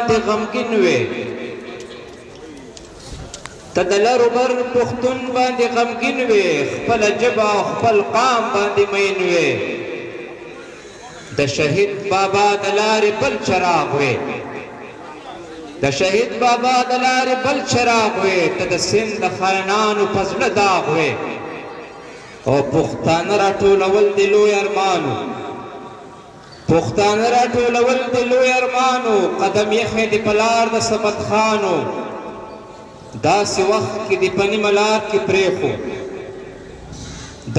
غمگین وې ته د لرو بر پښتون باندې غمگین وې خپل ژبه او خپل قام باندې مین وې د شهید بابا د لارې بل چراغ وې د شهید بابا د لارې بل چراغ وې ته د سند د خاینانو په زړه داغ وې او پښتانه راټولول د لوی ارمانو پښتانه راټولول د لوی ارمانو قدم یې د پلار د سبت خانو داسې وخت کې د پنی ملار کې پرېښو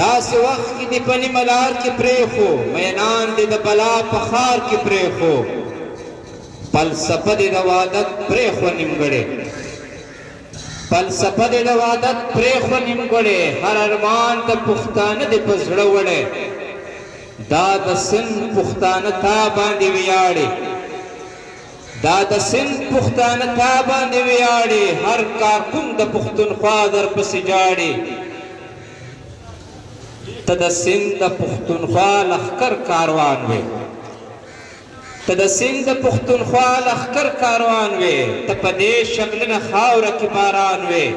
داسې وخت کې د پنی ملار کې پرېښو مینان دې د بلا په خار کې پرېښو فلسفه دې د وحدت پرېښو نیمګړې فلسفه دې د وحدت پرېښو نیمګړې هر ارمان د پښتانه دې په زړه وړې دا د سند پښتانه تا باندې ویاړي دا د سند پښتانه تا باندې ویاړي هر کارکون د پښتونخوا درپسې جاړي ته د سند د پښتونخوا لښکر کاروان وې ته د سند د پښتونخوا لښکر کاروان وې ته په دې شګلنه خاوره کې باران وې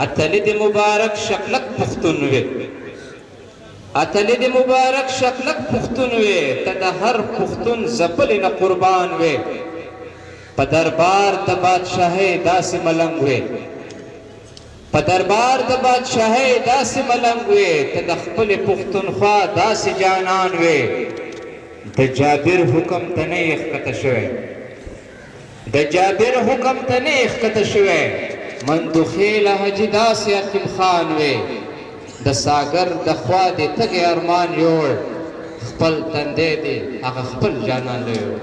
اتلې د مبارک شکلک پښتون وې اتلې د مبارک شکلک پښتون وې ته د هر پښتون ځپلې نه قربان وې په دربار د بادشاهۍ داسې ملنګ وې په دربار د بادشاهۍ داسې ملنګ وې ته د خپلې پښتونخوا داسې جانان وې د جابر حکم ته نه یې ښکته شوی د جابر حکم ته نه یې ښکته شوی مندوخېله حاجي داسې عقیم خان وې د ساګر د خوا دې تګې ارمان یوړ خپل تندی دې هغه خپل جانان له یوړ